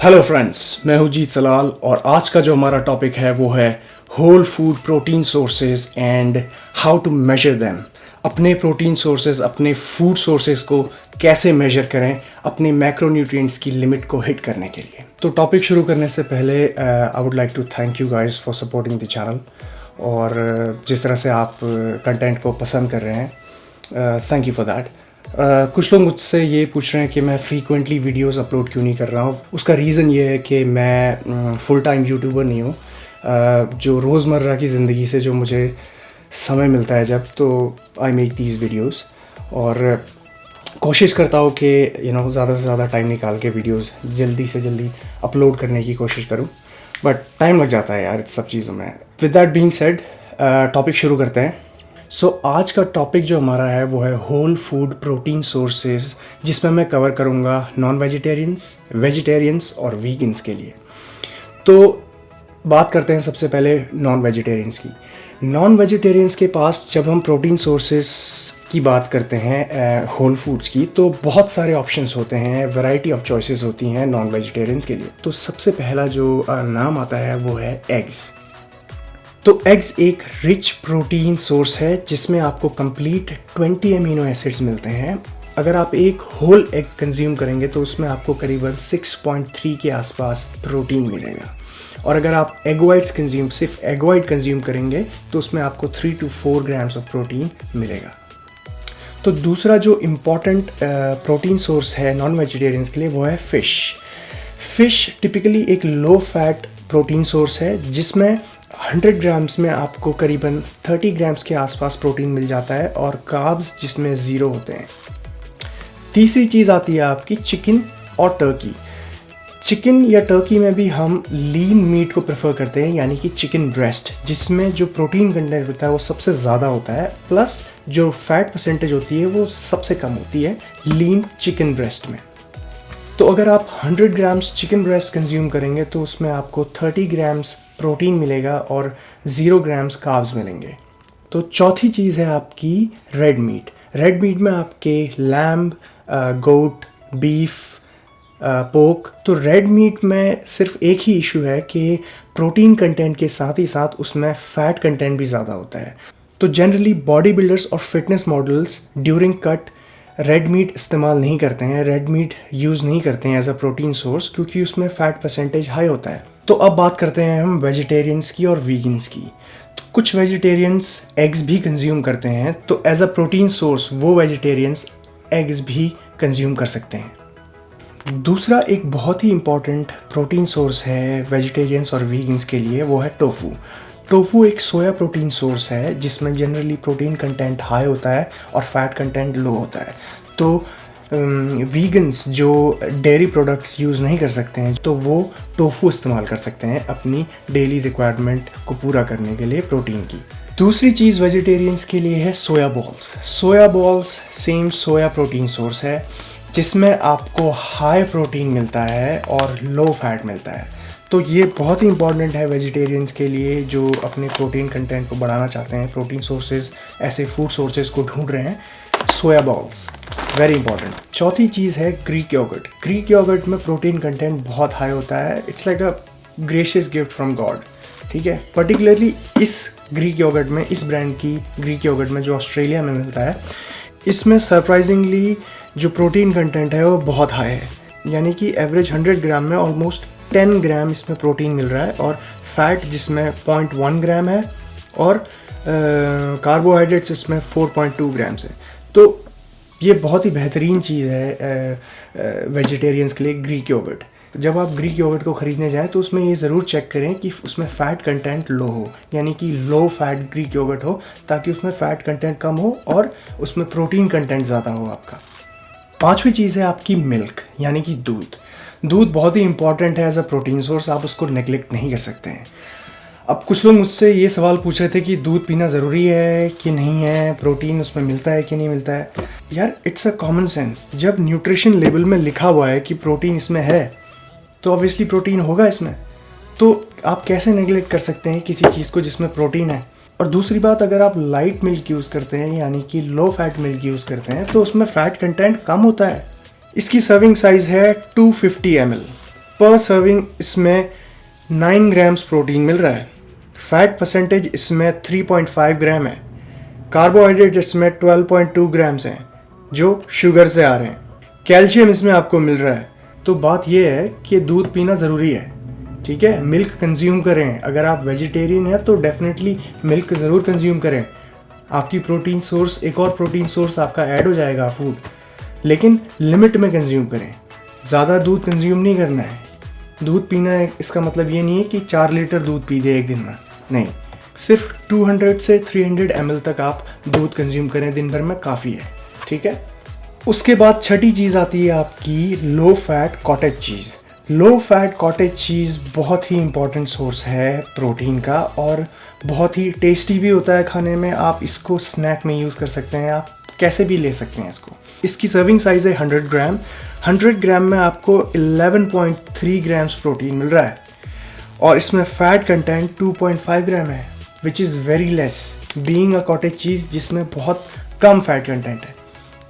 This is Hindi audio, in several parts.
हेलो फ्रेंड्स, मैं हूं जीत सलाल और आज का जो हमारा टॉपिक है वो है whole food protein sources and how to measure them. अपने प्रोटीन सोर्सेज, अपने फूड सोर्सेज को कैसे मेजर करें अपने मैक्रोन्यूट्रिएंट्स की लिमिट को हिट करने के लिए। तो टॉपिक शुरू करने से पहले I would like to thank you guys for supporting the channel और जिस तरह से आप कंटेंट को पसंद कर रहे हैं, थैंक यू फॉर दैट। कुछ लोग मुझसे ये पूछ रहे हैं कि मैं फ्रीक्वेंटली वीडियोस अपलोड क्यों नहीं कर रहा हूँ। उसका रीज़न ये है कि मैं फुल टाइम यूट्यूबर नहीं हूँ। जो रोज़मर्रा की ज़िंदगी से जो मुझे समय मिलता है जब, तो आई मेक दीज वीडियोस और कोशिश करता हूँ कि ज़्यादा से ज़्यादा टाइम निकाल के वीडियोस जल्दी से जल्दी अपलोड करने की कोशिश करूँ, बट टाइम लग जाता है यार सब चीज़ों में। With that being said, topic शुरू करते हैं। आज का टॉपिक जो हमारा है वो है होल फूड प्रोटीन सोर्सेज, जिसमें मैं कवर करूँगा नॉन वेजिटेरियंस, वेजिटेरियंस और वीगन्स के लिए। तो बात करते हैं सबसे पहले नॉन वेजिटेरियंस की। नॉन वेजिटेरियंस के पास जब हम प्रोटीन सोर्सेज की बात करते हैं होल फूड्स की, तो बहुत सारे ऑप्शंस होते हैं, वैरायटी ऑफ चॉइसेस होती हैं नॉन वेजिटेरियंस के लिए। तो सबसे पहला जो नाम आता है वो है एग्स। तो एग्स एक रिच प्रोटीन सोर्स है जिसमें आपको कंप्लीट 20 अमीनो एसिड्स मिलते हैं। अगर आप एक होल एग कंज्यूम करेंगे तो उसमें आपको करीबन 6.3 के आसपास प्रोटीन मिलेगा, और अगर आप एग वाइट्स सिर्फ एग वाइट कंज्यूम करेंगे तो उसमें आपको 3 to 4 ग्राम्स ऑफ प्रोटीन मिलेगा। तो दूसरा जो इम्पॉर्टेंट प्रोटीन सोर्स है नॉन वेजिटेरियंस के लिए वो है फ़िश। फ़िश टिपिकली एक लो फैट प्रोटीन सोर्स है जिसमें 100 ग्राम्स में आपको करीबन 30 ग्राम्स के आसपास प्रोटीन मिल जाता है और कार्ब्स जिसमें 0 होते हैं। तीसरी चीज़ आती है आपकी चिकन और टर्की। चिकन या टर्की में भी हम लीन मीट को प्रेफर करते हैं, यानी कि चिकन ब्रेस्ट, जिसमें जो प्रोटीन कंटेंट होता है वो सबसे ज़्यादा होता है, प्लस जो फैट परसेंटेज होती है वो सबसे कम होती है लीन चिकन ब्रेस्ट में। तो अगर आप 100 ग्राम्स चिकन ब्रेस्ट कंज्यूम करेंगे तो उसमें आपको 30 ग्राम्स प्रोटीन मिलेगा और 0 ग्राम्स कार्ब्स मिलेंगे। तो चौथी चीज़ है आपकी रेड मीट। रेड मीट में आपके लैम्ब, गोट, बीफ, पोक। तो रेड मीट में सिर्फ एक ही इशू है कि प्रोटीन कंटेंट के साथ ही साथ उसमें फ़ैट कंटेंट भी ज़्यादा होता है। तो जनरली बॉडी बिल्डर्स और fitness models during cut red meat इस्तेमाल नहीं करते हैं, रेड मीट यूज़ नहीं करते हैं एज अ प्रोटीन सोर्स, क्योंकि उसमें फ़ैट परसेंटेज हाई होता है। तो अब बात करते हैं हम वेजिटेरियंस की और वीगन्स की। तो कुछ वेजिटेरियंस एग्स भी कंज्यूम करते हैं, तो एज अ प्रोटीन सोर्स वो वेजिटेरियंस एग्स भी कंज्यूम कर सकते हैं। दूसरा एक बहुत ही इम्पॉर्टेंट प्रोटीन सोर्स है वेजिटेरियंस और वीगन्स के लिए, वो है टोफू। टोफू एक सोया प्रोटीन सोर्स है जिसमें जनरली प्रोटीन कंटेंट हाई होता है और फैट कंटेंट लो होता है। तो वीगन्स जो डेयरी प्रोडक्ट्स यूज़ नहीं कर सकते हैं तो वो टोफू इस्तेमाल कर सकते हैं अपनी डेली रिक्वायरमेंट को पूरा करने के लिए प्रोटीन की। दूसरी चीज़ वेजिटेरियंस के लिए है soya balls. Soya balls same soya protein source है जिसमें आपको हाई प्रोटीन मिलता है और लो फैट मिलता है। तो ये बहुत ही इंपॉर्टेंट है वेजिटेरियंस के लिए जो अपने प्रोटीन कंटेंट को बढ़ाना चाहते हैं, प्रोटीन सोर्सेज, ऐसे फूड सोर्सेज को ढूंढ रहे हैं। Soya balls very important. चौथी चीज़ है ग्रीक योगर्ट। ग्रीक योगर्ट में प्रोटीन कंटेंट बहुत हाई होता है। It's like a gracious gift from God, ठीक है। पर्टिकुलरली इस ग्रीक योगर्ट में, इस ब्रांड की ग्रीक योगर्ट में जो ऑस्ट्रेलिया में मिलता है, इसमें सरप्राइजिंगली जो प्रोटीन कंटेंट है वो बहुत हाई है, यानी कि एवरेज 100 ग्राम में ऑलमोस्ट 10 ग्राम इसमें प्रोटीन मिल रहा है और फैट जिसमें 0.1 ग्राम है और कार्बोहाइड्रेट्स इसमें 4.2 ग्राम्स है। तो ये बहुत ही बेहतरीन चीज़ है वेजिटेरियंस के लिए ग्रीक योगर्ट। जब आप ग्रीक योगर्ट को ख़रीदने जाएं तो उसमें ये ज़रूर चेक करें कि उसमें फ़ैट कंटेंट लो हो, यानी कि लो फैट ग्रीक योगर्ट हो, ताकि उसमें फ़ैट कंटेंट कम हो और उसमें प्रोटीन कंटेंट ज़्यादा हो आपका। पांचवी चीज़ है आपकी मिल्क, यानी कि दूध। दूध बहुत ही इंपॉर्टेंट है एज अ प्रोटीन सोर्स, आप उसको नेग्लेक्ट नहीं कर सकते हैं। अब कुछ लोग मुझसे ये सवाल पूछ रहे थे कि दूध पीना ज़रूरी है कि नहीं है, प्रोटीन उसमें मिलता है कि नहीं मिलता है। यार इट्स अ कॉमन सेंस। जब न्यूट्रिशन लेबल में लिखा हुआ है कि प्रोटीन इसमें है तो ऑब्वियसली प्रोटीन होगा इसमें। तो आप कैसे नेग्लेक्ट कर सकते हैं किसी चीज़ को जिसमें प्रोटीन है। और दूसरी बात, अगर आप लाइट मिल्क यूज़ करते हैं यानी कि लो फैट मिल्क यूज़ करते हैं तो उसमें फ़ैट कंटेंट कम होता है। इसकी सर्विंग साइज़ है 250 ml। पर सर्विंग इसमें 9 ग्राम्स प्रोटीन मिल रहा है। फैट परसेंटेज इसमें 3.5 ग्राम है। कार्बोहाइड्रेट इसमें 12.2 ग्राम्स हैं जो शुगर से आ रहे हैं। कैल्शियम इसमें आपको मिल रहा है। तो बात यह है कि दूध पीना ज़रूरी है, ठीक है। मिल्क कंज्यूम करें। अगर आप वेजिटेरियन हैं तो डेफिनेटली मिल्क ज़रूर कंज्यूम करें। आपकी प्रोटीन सोर्स, एक और प्रोटीन सोर्स आपका ऐड हो जाएगा फूड, लेकिन लिमिट में कंज्यूम करें। ज़्यादा दूध कंज्यूम नहीं करना है। दूध पीना है इसका मतलब ये नहीं है कि 4 लीटर दूध पी दे एक दिन में, नहीं। सिर्फ 200 से 300 ml तक आप दूध कंज्यूम करें दिन भर में, काफ़ी है, ठीक है। उसके बाद छठी चीज़ आती है आपकी लो फैट कॉटेज चीज़। लो फैट कॉटेज चीज़ बहुत ही इंपॉर्टेंट सोर्स है प्रोटीन का और बहुत ही टेस्टी भी होता है खाने में। आप इसको स्नैक में यूज़ कर सकते हैं, आप कैसे भी ले सकते हैं इसको। इसकी सर्विंग साइज़ है 100 ग्राम। 100 ग्राम में आपको 11.3 ग्राम्स प्रोटीन मिल रहा है और इसमें फ़ैट कंटेंट 2.5 ग्राम है, which is very less being a cottage चीज़ जिसमें बहुत कम फैट कंटेंट है,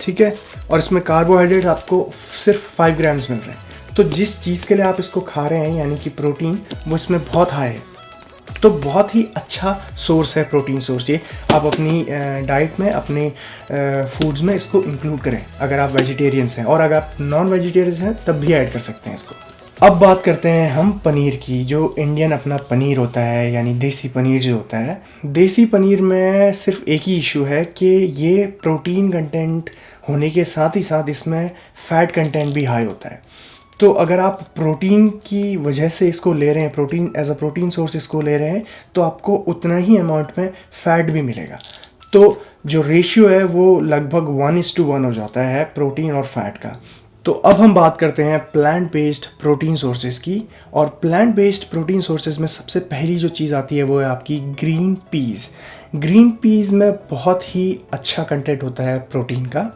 ठीक है। और इसमें कार्बोहाइड्रेट आपको सिर्फ 5 ग्राम्स मिल रहे हैं। तो जिस चीज़ के लिए आप इसको खा रहे हैं यानी कि प्रोटीन, वो इसमें बहुत हाई है। तो बहुत ही अच्छा सोर्स है प्रोटीन सोर्स ये। आप अपनी डाइट में, अपने फूड्स में इसको इंक्लूड करें अगर आप वेजिटेरियंस हैं, और अगर आप नॉन वेजिटेरियंस हैं तब भी ऐड कर सकते हैं इसको। अब बात करते हैं हम पनीर की। जो इंडियन अपना पनीर होता है यानी देसी पनीर जो होता है, देसी पनीर में सिर्फ एक ही इशू है कि ये प्रोटीन कंटेंट होने के साथ ही साथ इसमें फ़ैट कंटेंट भी हाई होता है। तो अगर आप प्रोटीन की वजह से इसको ले रहे हैं, protein as a protein source इसको ले रहे हैं, तो आपको उतना ही अमाउंट में फ़ैट भी मिलेगा। तो जो रेशियो है वो लगभग 1:1 हो जाता है प्रोटीन और फैट का। तो अब हम बात करते हैं प्लांट बेस्ड प्रोटीन सोर्सेज की। और प्लांट बेस्ड प्रोटीन सोर्सेज में सबसे पहली जो चीज़ आती है वो है आपकी ग्रीन पीज़। ग्रीन पीज़ में बहुत ही अच्छा कंटेंट होता है प्रोटीन का।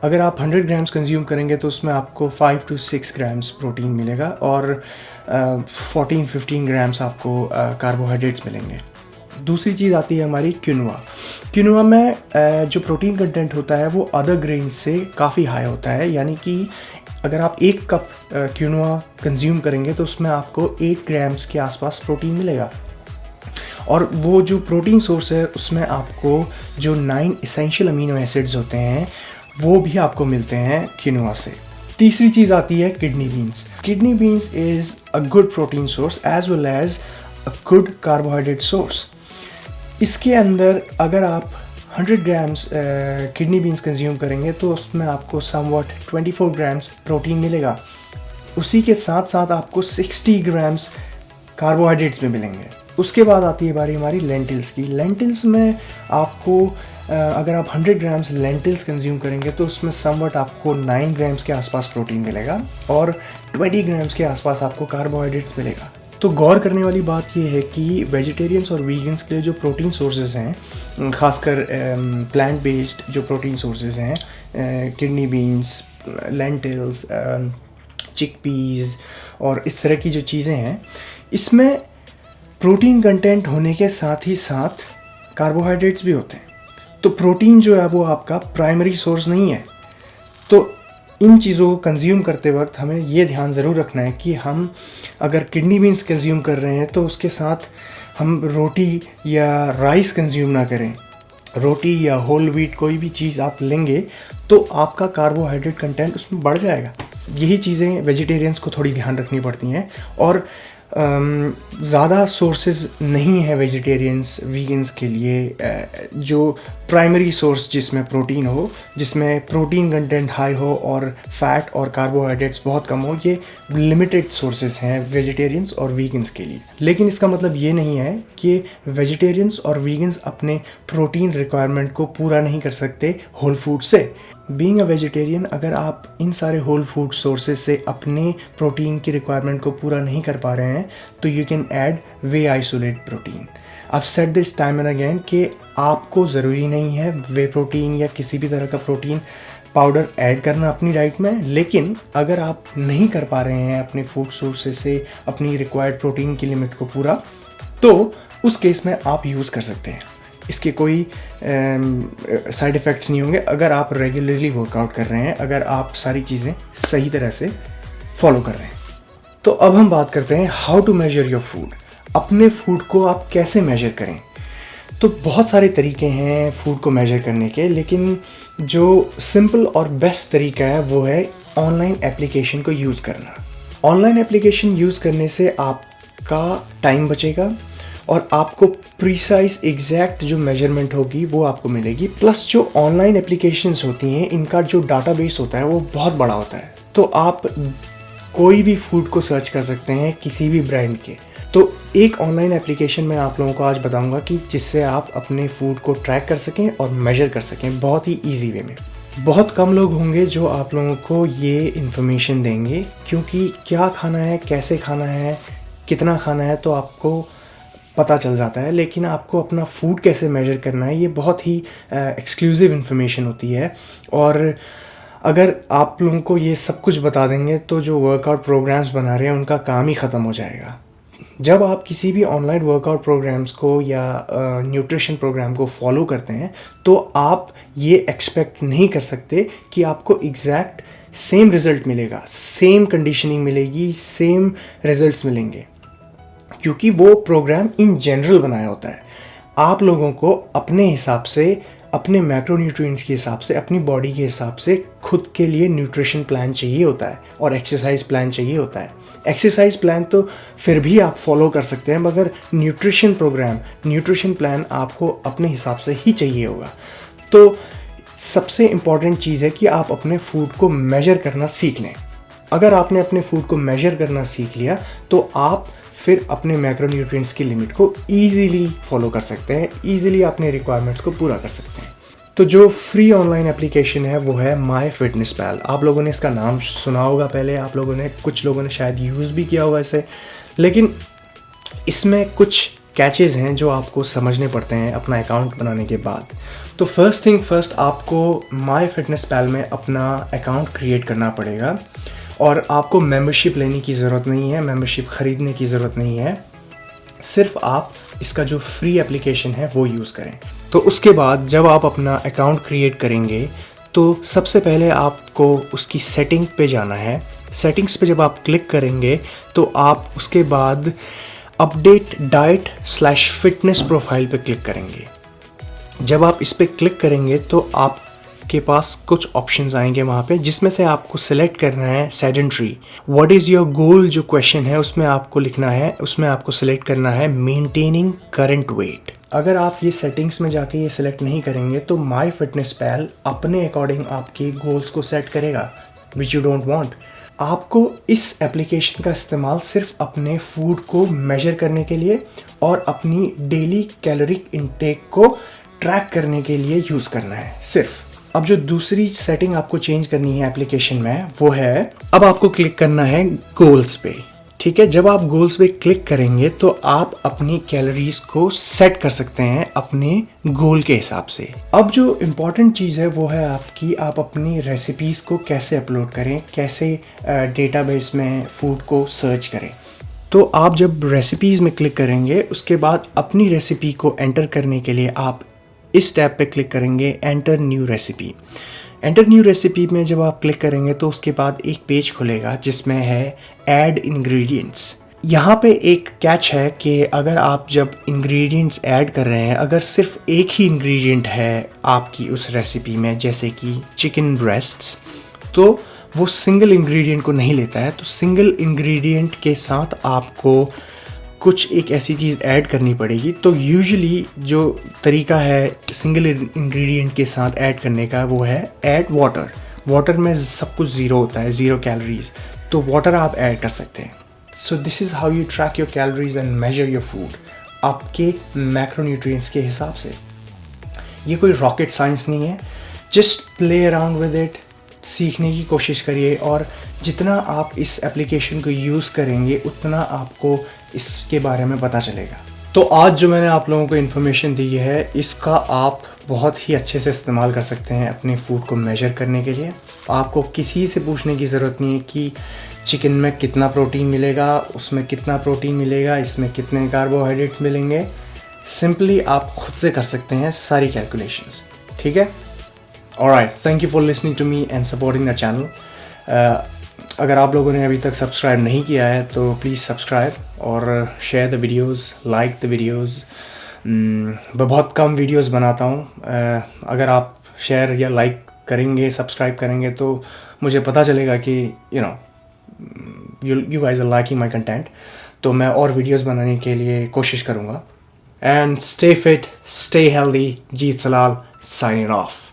अगर आप 100 ग्राम्स कंज्यूम करेंगे तो उसमें आपको 5 to 6 ग्राम्स प्रोटीन मिलेगा और 14-15 ग्राम्स आपको कार्बोहाइड्रेट्स मिलेंगे। दूसरी चीज़ आती है हमारी क्विनोआ। क्विनोआ में जो प्रोटीन कंटेंट होता है वो अदर ग्रेन्स से काफ़ी हाई होता है, यानी कि अगर आप 1 कप क्विनोआ कंज्यूम करेंगे तो उसमें आपको 8 ग्राम्स के आसपास प्रोटीन मिलेगा। और वो जो प्रोटीन सोर्स है उसमें आपको जो 9 इसेंशियल अमीनो एसिड्स होते हैं वो भी आपको मिलते हैं क्विनोआ से। तीसरी चीज़ आती है kidney beans. Kidney beans is a good protein source as well as a good carbohydrate source. इसके अंदर अगर आप 100 ग्राम्स किडनी बीन्स कंज्यूम करेंगे तो उसमें आपको समवॉट 24 ग्राम्स प्रोटीन मिलेगा। उसी के साथ साथ आपको 60 ग्राम्स कार्बोहाइड्रेट्स में मिलेंगे। उसके बाद आती है बारी हमारी लेंटिल्स की। लेंटिल्स में आपको अगर आप 100 ग्राम्स लेंटिल्स कंज्यूम करेंगे तो उसमें समवट आपको 9 ग्राम्स के आसपास प्रोटीन मिलेगा और 20 ग्राम्स के आसपास आपको कार्बोहाइड्रेट्स मिलेगा। तो गौर करने वाली बात यह है कि वेजिटेरियंस और वीगन्स के लिए जो प्रोटीन सोर्सेज हैं, खासकर प्लांट बेस्ड जो प्रोटीन सोर्सेज हैं, किडनी बीन्स, लेंटिल्स, चिकपीज़ और इस तरह की जो चीज़ें हैं, इसमें प्रोटीन कंटेंट होने के साथ ही साथ कार्बोहाइड्रेट्स भी होते हैं। तो प्रोटीन जो है वो आपका प्राइमरी सोर्स नहीं है। तो इन चीज़ों को कंज्यूम करते वक्त हमें ये ध्यान ज़रूर रखना है कि हम अगर किडनी बीन्स कंज्यूम कर रहे हैं तो उसके साथ हम रोटी या राइस कंज्यूम ना करें। रोटी या होल व्हीट कोई भी चीज़ आप लेंगे तो आपका कार्बोहाइड्रेट कंटेंट उसमें बढ़ जाएगा। यही चीज़ें वेजिटेरियंस को थोड़ी ध्यान रखनी पड़ती हैं। और ज़्यादा सोर्सेज नहीं है वेजिटेरियंस वीगन्स के लिए जो प्राइमरी सोर्स जिसमें प्रोटीन हो, जिसमें प्रोटीन कंटेंट हाई हो और फैट और कार्बोहाइड्रेट्स बहुत कम हो। ये लिमिटेड सोर्सेज हैं वेजिटेरियंस और वीगन्स के लिए। लेकिन इसका मतलब ये नहीं है कि वेजिटेरियंस और वीगन्स अपने प्रोटीन रिक्वायरमेंट को पूरा नहीं कर सकते होल फूड से। बीइंग अ वेजिटेरियन, अगर आप इन सारे होल फूड सोर्सेज से अपने प्रोटीन की रिक्वायरमेंट को पूरा नहीं कर पा रहे हैं तो you can add way isolate protein. I've said this time and again कि आपको ज़रूरी नहीं है वे प्रोटीन या किसी भी तरह का प्रोटीन पाउडर ऐड करना अपनी डाइट में, लेकिन अगर आप नहीं कर पा रहे हैं अपने फूड सोर्सेज से अपनी रिक्वायर्ड प्रोटीन की लिमिट को पूरा, तो उस केस में आप यूज़ कर सकते हैं। इसके कोई साइड इफ़ेक्ट्स नहीं होंगे अगर आप रेगुलरली वर्कआउट कर रहे हैं, अगर आप सारी चीज़ें सही तरह से फॉलो कर रहे हैं। तो अब हम बात करते हैं how to measure your food. अपने फूड को आप कैसे मेजर करें। तो बहुत सारे तरीके हैं फूड को मेजर करने के, लेकिन जो सिंपल और बेस्ट तरीका है वो है ऑनलाइन एप्लीकेशन को यूज़ करना। ऑनलाइन एप्लीकेशन यूज़ करने से आपका टाइम बचेगा और आपको प्रिसाइज एग्जैक्ट जो मेजरमेंट होगी वो आपको मिलेगी। प्लस जो ऑनलाइन एप्लीकेशंस होती हैं इनका जो डाटाबेस होता है वो बहुत बड़ा होता है, तो आप कोई भी फूड को सर्च कर सकते हैं किसी भी ब्रांड के। तो एक ऑनलाइन एप्लीकेशन मैं आप लोगों को आज बताऊंगा कि जिससे आप अपने फूड को ट्रैक कर सकें और मेजर कर सकें बहुत ही ईजी वे में। बहुत कम लोग होंगे जो आप लोगों को ये इन्फॉर्मेशन देंगे, क्योंकि क्या खाना है, कैसे खाना है, कितना खाना है तो आपको पता चल जाता है, लेकिन आपको अपना फूड कैसे मेजर करना है ये बहुत ही एक्सक्लूसिव इन्फॉर्मेशन होती है। और अगर आप लोगों को ये सब कुछ बता देंगे तो जो वर्कआउट प्रोग्राम्स बना रहे हैं उनका काम ही ख़त्म हो जाएगा। जब आप किसी भी ऑनलाइन वर्कआउट प्रोग्राम्स को या न्यूट्रिशन प्रोग्राम को फॉलो करते हैं तो आप ये एक्सपेक्ट नहीं कर सकते कि आपको एग्जैक्ट सेम रिज़ल्ट मिलेगा, सेम कंडीशनिंग मिलेगी, सेम रिजल्ट्स मिलेंगे, क्योंकि वो प्रोग्राम इन जनरल बनाया होता है। आप लोगों को अपने हिसाब से, अपने मैक्रोन्यूट्रिएंट्स के हिसाब से, अपनी बॉडी के हिसाब से खुद के लिए न्यूट्रिशन प्लान चाहिए होता है और एक्सरसाइज प्लान चाहिए होता है। एक्सरसाइज प्लान तो फिर भी आप फॉलो कर सकते हैं, मगर न्यूट्रिशन प्लान आपको अपने हिसाब से ही चाहिए होगा। तो सबसे इम्पॉर्टेंट चीज़ है कि आप अपने फूड को मेजर करना सीख लें। अगर आपने अपने फूड को मेजर करना सीख लिया तो आप फिर अपने मैक्रोन्यूट्रिएंट्स की लिमिट को ईज़िली फॉलो कर सकते हैं, ईज़िली अपने रिक्वायरमेंट्स को पूरा कर सकते हैं। तो जो फ्री ऑनलाइन एप्लीकेशन है वो है MyFitnessPal। आप लोगों ने इसका नाम सुना होगा पहले, आप लोगों ने, कुछ लोगों ने शायद यूज़ भी किया होगा इसे, लेकिन इसमें कुछ कैचेस हैं जो आपको समझने पड़ते हैं अपना अकाउंट बनाने के बाद। तो फर्स्ट थिंग फर्स्ट, आपको MyFitnessPal में अपना अकाउंट क्रिएट करना पड़ेगा और आपको मेंबरशिप लेने की ज़रूरत नहीं है, मेंबरशिप ख़रीदने की ज़रूरत नहीं है, सिर्फ आप इसका जो फ्री एप्लीकेशन है वो यूज़ करें। तो उसके बाद जब आप अपना अकाउंट क्रिएट करेंगे तो सबसे पहले आपको उसकी सेटिंग पे जाना है। सेटिंग्स पे जब आप क्लिक करेंगे तो आप उसके बाद अपडेट डाइट/फिटनेस प्रोफाइल पे क्लिक करेंगे। जब आप इस पे क्लिक करेंगे तो आपके पास कुछ ऑप्शंस आएंगे वहाँ पे, जिसमें से आपको सेलेक्ट करना है sedentary. What is your goal जो क्वेश्चन है उसमें आपको लिखना है, उसमें आपको सेलेक्ट करना है मेंटेनिंग करंट वेट। अगर आप ये सेटिंग्स में जाके ये सेलेक्ट नहीं करेंगे तो MyFitnessPal अपने अकॉर्डिंग आपके गोल्स को सेट करेगा विच यू डोंट वांट। आपको इस एप्लीकेशन का इस्तेमाल सिर्फ अपने फूड को मेजर करने के लिए और अपनी डेली कैलोरी इनटेक को ट्रैक करने के लिए यूज़ करना है सिर्फ। अब जो दूसरी सेटिंग आपको चेंज करनी है एप्लीकेशन में वो है, अब आपको क्लिक करना है गोल्स पे। ठीक है, जब आप गोल्स पे क्लिक करेंगे तो आप अपनी कैलोरीज को सेट कर सकते हैं अपने गोल के हिसाब से। अब जो इम्पॉर्टेंट चीज़ है वो है आपकी, आप अपनी रेसिपीज़ को कैसे अपलोड करें, कैसे डेटाबेस में फूड को सर्च करें। तो आप जब रेसिपीज़ में क्लिक करेंगे उसके बाद अपनी रेसिपी को एंटर करने के लिए आप इस टैब पे क्लिक करेंगे, enter new recipe. Enter new recipe में जब आप क्लिक करेंगे तो उसके बाद एक पेज खुलेगा जिसमें है ऐड इंग्रेडिएंट्स। यहाँ पे एक कैच है कि अगर आप जब इंग्रेडिएंट्स ऐड कर रहे हैं, अगर सिर्फ एक ही इंग्रेडिएंट है आपकी उस रेसिपी में, जैसे कि चिकन ब्रेस्ट्स, तो वो सिंगल इंग्रेडिएंट को नहीं लेता है। तो सिंगल इंग्रेडिएंट के साथ आपको कुछ एक ऐसी चीज़ ऐड करनी पड़ेगी। तो यूजुअली जो तरीका है सिंगल इंग्रेडिएंट के साथ ऐड करने का वो है ऐड वाटर। वाटर में सब कुछ ज़ीरो होता है, ज़ीरो कैलोरीज, तो वाटर आप ऐड कर सकते हैं। So this is how you track your calories and major your food आपके मैक्रोन्यूट्रिएंट्स के हिसाब से। ये कोई रॉकेट साइंस नहीं है, just play around with it, सीखने की कोशिश करिए और जितना आप इस एप्लीकेशन को यूज़ करेंगे उतना आपको इसके बारे में पता चलेगा। तो आज जो मैंने आप लोगों को इन्फॉर्मेशन दी है इसका आप बहुत ही अच्छे से इस्तेमाल कर सकते हैं अपने फूड को मेजर करने के लिए। आपको किसी से पूछने की ज़रूरत नहीं है कि चिकन में कितना प्रोटीन मिलेगा, उसमें कितना प्रोटीन मिलेगा, इसमें कितने कार्बोहाइड्रेट्स मिलेंगे। सिंपली आप खुद से कर सकते हैं सारी कैलकुलेशंस। ठीक है, alright, thank you for listening to me and supporting the channel. अगर आप लोगों ने अभी तक सब्सक्राइब नहीं किया है तो प्लीज़ सब्सक्राइब और share the videos, like the videos. मैं बहुत कम वीडियोस बनाता हूँ। अगर आप शेयर या लाइक करेंगे, सब्सक्राइब करेंगे तो मुझे पता चलेगा कि you guys are liking my content, तो मैं और वीडियोस बनाने के लिए कोशिश करूँगा। And stay fit, stay healthy. Jeet Salal signing of.